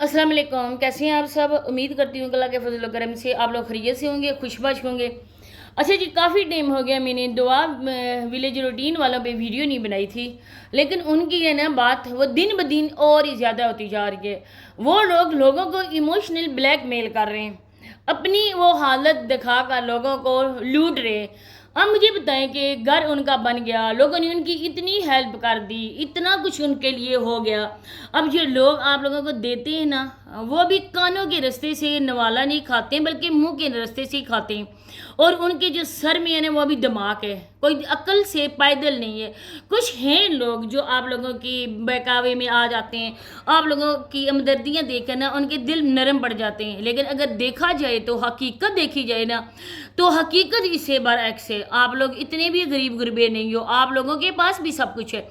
अस्सलाम वालेकुम। कैसे हैं आप सब? उम्मीद करती हूँ कि अल्लाह के फजल व करम से आप लोग खैरियत से होंगे, खुशबाश होंगे। अच्छा जी, काफ़ी टाइम हो गया मैंने दुआ विलेज रूटीन वालों पे वीडियो नहीं बनाई थी, लेकिन उनकी है ना बात वो दिन ब दिन और ही ज़्यादा होती जा रही है। वो लोग लोगों को इमोशनल ब्लैकमेल कर रहे हैं, अपनी वो हालत दिखा कर लोगों को लूट रहे हैं। अब मुझे बताएं कि घर उनका बन गया, लोगों ने उनकी इतनी हेल्प कर दी, इतना कुछ उनके लिए हो गया। अब जो लोग आप लोगों को देते हैं ना, वो भी कानों के रास्ते से नवाला नहीं खाते बल्कि मुंह के रास्ते से ही खाते हैं। और उनके जो सर में है ना वो भी दिमाग है, कोई अक्ल से पैदल नहीं है। कुछ हैं लोग जो आप लोगों की बहकावे में आ जाते हैं, आप लोगों की हमदर्दियाँ देखकर ना उनके दिल नरम पड़ जाते हैं। लेकिन अगर देखा जाए तो हकीकत देखी जाए ना तो हकीकत इससे बरअक्स है। आप लोग इतने भी गरीब गुरबे नहीं हो, आप लोगों के पास भी सब कुछ है।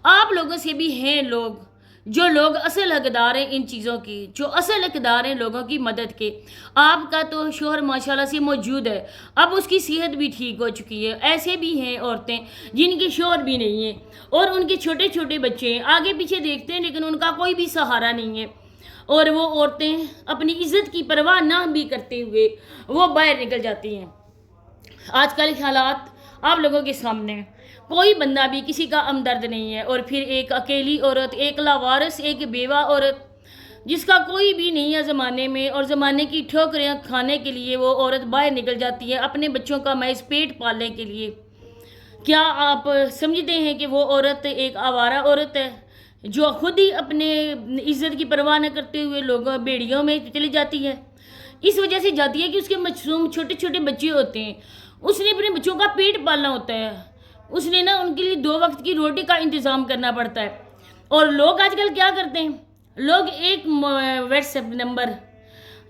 आप लोगों से भी हैं लोग जो लोग असल हकदार हैं इन चीज़ों की, जो असल हकदार हैं लोगों की मदद के। आपका तो शोहर माशाल्लाह से मौजूद है, अब उसकी सेहत भी ठीक हो चुकी है। ऐसे भी हैं औरतें जिनके शोहर भी नहीं है और उनके छोटे छोटे बच्चे हैं, आगे पीछे देखते हैं लेकिन उनका कोई भी सहारा नहीं है। और वो औरतें अपनी इज्जत की परवाह ना भी करते हुए वो बाहर निकल जाती हैं। आजकल के हालात आप लोगों के सामने, कोई बंदा भी किसी का हमदर्द नहीं है। और फिर एक अकेली औरत, एक लावारिस, एक बेवा औरत जिसका कोई भी नहीं है ज़माने में, और ज़माने की ठोकरें खाने के लिए वो औरत बाहर निकल जाती है अपने बच्चों का महज पेट पालने के लिए। क्या आप समझते हैं कि वो औरत एक आवारा औरत है जो खुद ही अपने इज्जत की परवाह न करते हुए लोगों बेड़ियों में चली जाती है? इस वजह से जाती है कि उसके मासूम छोटे छोटे बच्चे होते हैं, उसने अपने बच्चों का पेट पालना होता है, उसने ना उनके लिए 2 वक्त की रोटी का इंतज़ाम करना पड़ता है। और लोग आजकल क्या करते हैं, लोग एक व्हाट्सएप नंबर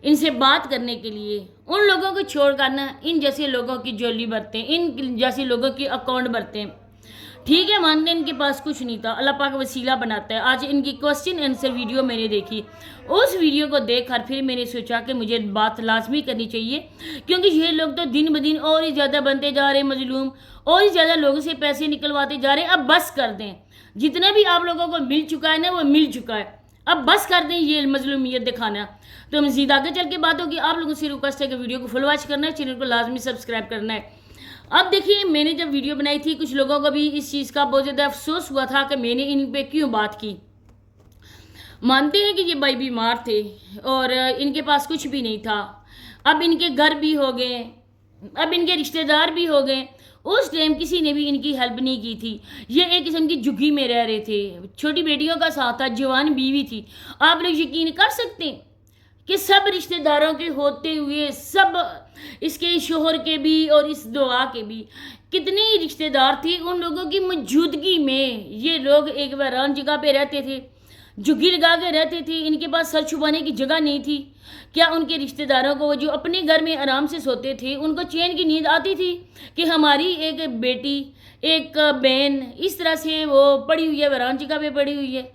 इनसे बात करने के लिए उन लोगों को छोड़ कर ना इन जैसे लोगों की जोली भरते हैं, इन जैसे लोगों की अकाउंट भरते हैं। ठीक है, मानते हैं इनके पास कुछ नहीं था, अल्लाह पाक वसीला बनाता है। आज इनकी क्वेश्चन आंसर वीडियो मैंने देखी, उस वीडियो को देखकर फिर मैंने सोचा कि मुझे बात लाजमी करनी चाहिए, क्योंकि ये लोग तो दिन ब दिन और ही ज़्यादा बनते जा रहे हैं मजलूम, और ही ज़्यादा लोगों से पैसे निकलवाते जा रहे हैं। अब बस कर दें, जितना भी आप लोगों को मिल चुका है ना वो मिल चुका है, अब बस कर दें ये मजलूमियत दिखाना। तो मज़ीद आगे चल के बात होगी। आप लोगों से रिक्वेस्ट है कि वीडियो को फुल वॉच करना है, चैनल को लाजमी सब्सक्राइब करना है। अब देखिए, मैंने जब वीडियो बनाई थी कुछ लोगों को भी इस चीज़ का बहुत ज़्यादा अफसोस हुआ था कि मैंने इन पे क्यों बात की। मानते हैं कि ये भाई बीमार थे और इनके पास कुछ भी नहीं था, अब इनके घर भी हो गए, अब इनके रिश्तेदार भी हो गए। उस टाइम किसी ने भी इनकी हेल्प नहीं की थी। ये एक किस्म की झुग्गी में रह रहे थे, छोटी बेटियों का साथ था, जवान बीवी थी। आप लोग यकीन कर सकते हैं कि सब रिश्तेदारों के होते हुए, सब इसके शोहर के भी और इस दुआ के भी, कितने ही रिश्तेदार थे, उन लोगों की मौजूदगी में ये लोग एक वीरान जगह पे रहते थे, झुग्गी लगा के रहते थे। इनके पास सर छुपाने की जगह नहीं थी। क्या उनके रिश्तेदारों को, जो अपने घर में आराम से सोते थे, उनको चैन की नींद आती थी कि हमारी एक बेटी, एक बहन इस तरह से वो पड़ी हुई है, वीरान जगह पे पड़ी हुई है?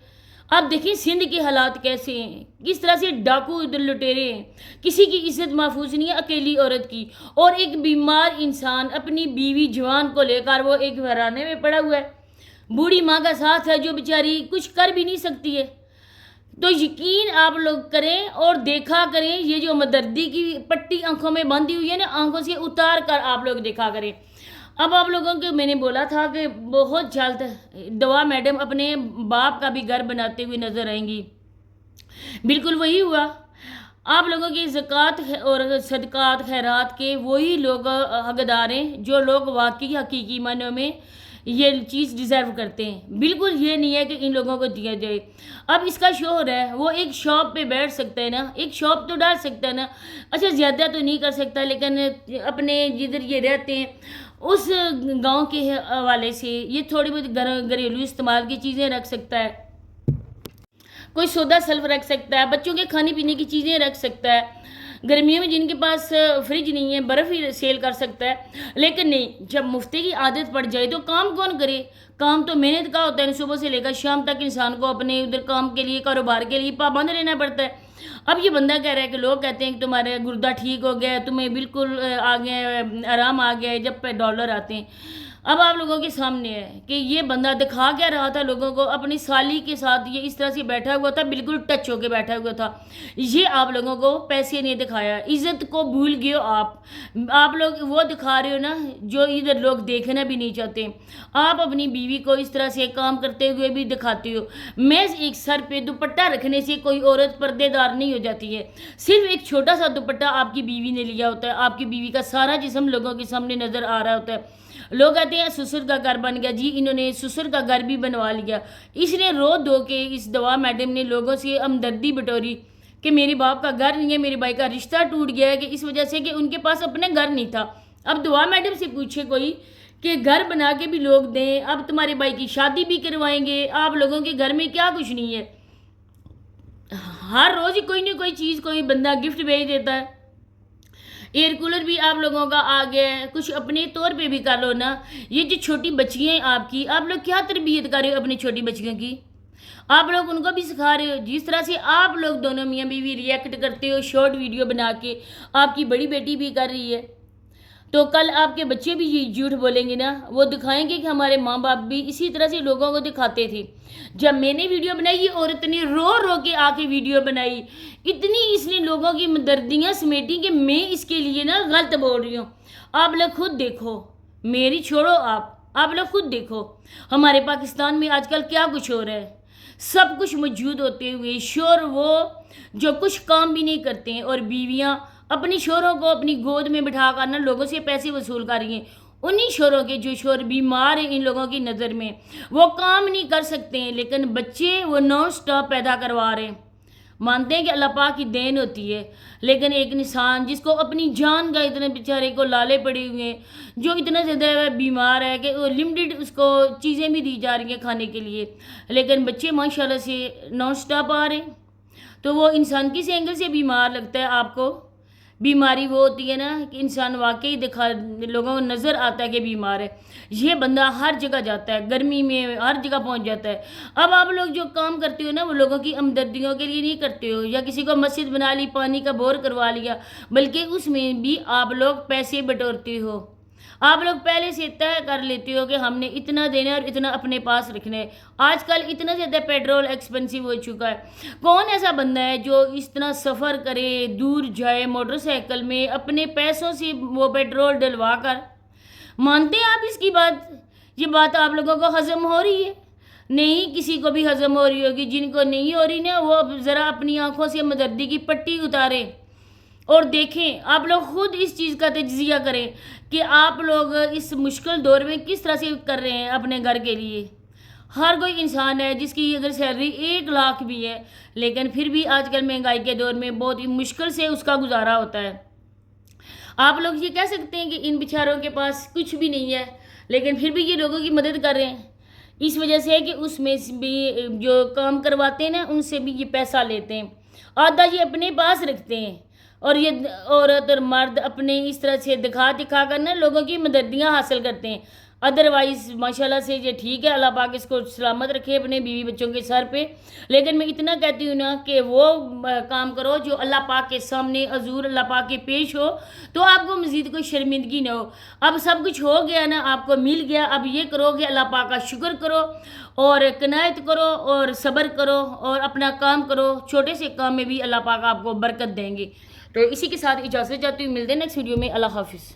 अब देखिए सिंध के हालात कैसे हैं, किस तरह से डाकू इधर लुटेरे हैं, किसी की इज्जत महफूज नहीं है अकेली औरत की। और एक बीमार इंसान अपनी बीवी जवान को लेकर वो एक वीराने में पड़ा हुआ है, बूढ़ी माँ का साथ है जो बेचारी कुछ कर भी नहीं सकती है। तो यकीन आप लोग करें और देखा करें, ये जो हमदर्दी की पट्टी आंखों में बांधी हुई है ना, आंखों से उतार कर आप लोग देखा करें। अब आप लोगों को मैंने बोला था कि बहुत जल्द दवा मैडम अपने बाप का भी घर बनाते हुए नजर आएंगी, बिल्कुल वही हुआ। आप लोगों की ज़कात और सदकात खैरात के वही लोग हकदार हैं जो लोग वाकई हकीकी मानों में ये चीज़ डिज़र्व करते हैं। बिल्कुल ये नहीं है कि इन लोगों को दिया जाए। अब इसका शोहर है, वो एक शॉप पे बैठ सकता है ना, एक शॉप तो डाल सकता है ना, अच्छा ज़्यादा तो नहीं कर सकता, लेकिन अपने जिधर ये रहते हैं उस गांव के हवाले से ये थोड़ी बहुत घरेलू इस्तेमाल की चीज़ें रख सकता है, कोई सौदा सल्फ रख सकता है, बच्चों के खाने पीने की चीज़ें रख सकता है। गर्मियों में जिनके पास फ्रिज नहीं है बर्फ़ ही सेल कर सकता है। लेकिन नहीं, जब मुफ्ती की आदत पड़ जाए तो काम कौन करे? काम तो मेहनत का होता है, सुबह से लेकर शाम तक इंसान को अपने उधर काम के लिए, कारोबार के लिए पाबंद रहना पड़ता है। अब ये बंदा कह रहा है कि लोग कहते हैं कि तुम्हारा गुर्दा ठीक हो गया, तुम्हें बिल्कुल आ गया, आराम आ गया है जब पे डॉलर आते हैं। اب آپ لوگوں کے سامنے ہے کہ یہ بندہ دکھا کیا رہا تھا لوگوں کو، اپنی سالی کے ساتھ یہ اس طرح سے بیٹھا ہوا تھا، بالکل ٹچ ہو کے بیٹھا ہوا تھا. یہ آپ لوگوں کو پیسے نہیں دکھایا، عزت کو بھول گئے ہو آپ لوگ وہ دکھا رہے ہو نا جو ادھر لوگ دیکھنا بھی نہیں چاہتے. آپ اپنی بیوی کو اس طرح سے کام کرتے ہوئے بھی دکھاتے ہو. محض ایک سر پہ دوپٹہ رکھنے سے کوئی عورت پردے دار نہیں ہو جاتی ہے. صرف ایک چھوٹا سا دوپٹہ آپ کی بیوی نے لیا ہوتا ہے، آپ کی بیوی کا سارا جسم لوگوں کے سامنے نظر آ رہا ہوتا ہے. لوگ کہتے ہیں سسر کا گھر بن گیا. جی انہوں نے سسر کا گھر بھی بنوا لیا. اس نے رو دو کے اس دعا میڈم نے لوگوں سے ہمدردی بٹوری کہ میرے باپ کا گھر نہیں ہے، میرے بھائی کا رشتہ ٹوٹ گیا ہے کہ اس وجہ سے کہ ان کے پاس اپنے گھر نہیں تھا. اب دعا میڈم سے پوچھے کوئی کہ گھر بنا کے بھی لوگ دیں، اب تمہارے بھائی کی شادی بھی کروائیں گے، آپ لوگوں کے گھر میں کیا کچھ نہیں ہے. ہر روز ہی کوئی نہ کوئی چیز کوئی بندہ گفٹ بھیج دیتا ہے. ایئر کولر بھی آپ لوگوں کا آ گیا ہے، کچھ اپنے طور پہ بھی کر لو نا. یہ جو چھوٹی بچیاں ہیں آپ کی، آپ لوگ کیا تربیت کر رہے ہو اپنی چھوٹی بچیوں کی؟ آپ لوگ ان کو بھی سکھا رہے ہو. جس طرح سے آپ لوگ دونوں میاں بیوی ریئیکٹ کرتے ہو شارٹ ویڈیو بنا کے، آپ کی بڑی بیٹی بھی کر رہی ہے، تو کل آپ کے بچے بھی یہ جھوٹ بولیں گے نا. وہ دکھائیں گے کہ ہمارے ماں باپ بھی اسی طرح سے لوگوں کو دکھاتے تھے. جب میں نے ویڈیو بنائی یہ عورت نے رو رو کے آ کے ویڈیو بنائی، اتنی اس نے لوگوں کی مدردیاں سمیٹی کہ میں اس کے لیے نا غلط بول رہی ہوں. آپ لوگ خود دیکھو، میری چھوڑو آپ لوگ خود دیکھو ہمارے پاکستان میں آج کل کیا کچھ ہو رہا ہے. سب کچھ موجود ہوتے ہوئے شور وہ جو کچھ کام بھی نہیں کرتے ہیں، اور بیویاں اپنی شوہروں کو اپنی گود میں بٹھا کر نا لوگوں سے پیسے وصول کر رہی ہیں. انہی شوہروں کے جو شوہر بیمار ہیں ان لوگوں کی نظر میں، وہ کام نہیں کر سکتے ہیں لیکن بچے وہ نان سٹاپ پیدا کروا رہے ہیں. مانتے ہیں کہ اللہ پاک کی دین ہوتی ہے، لیکن ایک انسان جس کو اپنی جان کا اتنے بیچارے کو لالے پڑے ہوئے ہیں، جو اتنا زیادہ بیمار ہے کہ وہ لمٹڈ اس کو چیزیں بھی دی جا رہی ہیں کھانے کے لیے، لیکن بچے ماشاءاللہ سے نان سٹاپ آ رہے ہیں. تو وہ انسان کس اینگل سے بیمار لگتا ہے آپ کو؟ بیماری وہ ہوتی ہے نا کہ انسان واقعی لوگوں کو نظر آتا ہے کہ بیمار ہے. یہ بندہ ہر جگہ جاتا ہے، گرمی میں ہر جگہ پہنچ جاتا ہے. اب آپ لوگ جو کام کرتے ہو نا وہ لوگوں کی ہمدردیوں کے لیے نہیں کرتے ہو، یا کسی کو مسجد بنا لی، پانی کا بور کروا لیا، بلکہ اس میں بھی آپ لوگ پیسے بٹورتے ہو. آپ لوگ پہلے سے طے کر لیتے ہو کہ ہم نے اتنا دینا اور اتنا اپنے پاس رکھنا ہے. آج کل اتنا زیادہ پیٹرول ایکسپینسیو ہو چکا ہے. کون ایسا بندہ ہے جو اس طرح سفر کرے، دور جائے موٹر سائیکل میں اپنے پیسوں سے وہ پیٹرول ڈلوا کر؟ مانتے ہیں آپ اس کی بات؟ یہ بات آپ لوگوں کو ہضم ہو رہی ہے؟ نہیں کسی کو بھی ہضم ہو رہی ہوگی. جن کو نہیں ہو رہی نا وہ ذرا اپنی آنکھوں سے ہمدردی کی پٹی اتاریں اور دیکھیں. آپ لوگ خود اس چیز کا تجزیہ کریں کہ آپ لوگ اس مشکل دور میں کس طرح سے کر رہے ہیں اپنے گھر کے لیے. ہر کوئی انسان ہے جس کی اگر سیلری 1 لاکھ بھی ہے، لیکن پھر بھی آج کل مہنگائی کے دور میں بہت ہی مشکل سے اس کا گزارا ہوتا ہے. آپ لوگ یہ کہہ سکتے ہیں کہ ان بیچاروں کے پاس کچھ بھی نہیں ہے، لیکن پھر بھی یہ لوگوں کی مدد کر رہے ہیں. اس وجہ سے ہے کہ اس میں بھی جو کام کرواتے ہیں نا ان سے بھی یہ پیسہ لیتے ہیں، آدھا یہ اپنے پاس رکھتے ہیں، اور یہ عورت اور مرد اپنے اس طرح سے دکھا کر نا لوگوں کی مددیاں حاصل کرتے ہیں. ادروائز ماشاءاللہ سے یہ ٹھیک ہے، اللہ پاک اس کو سلامت رکھے اپنے بیوی بچوں کے سر پہ. لیکن میں اتنا کہتی ہوں نا کہ وہ کام کرو جو اللہ پاک کے سامنے حضور اللہ پاک کے پیش ہو، تو آپ کو مزید کوئی شرمندگی نہ ہو. اب سب کچھ ہو گیا نا، آپ کو مل گیا، اب یہ کرو کہ اللہ پاک کا شکر کرو اور قناعت کرو اور صبر کرو اور اپنا کام کرو. چھوٹے سے کام میں بھی اللہ پاک آپ کو برکت دیں گے. تو اسی کے ساتھ اجازت چاہتی ہوں، ملتے ہیں نیکسٹ ویڈیو میں. اللہ حافظ.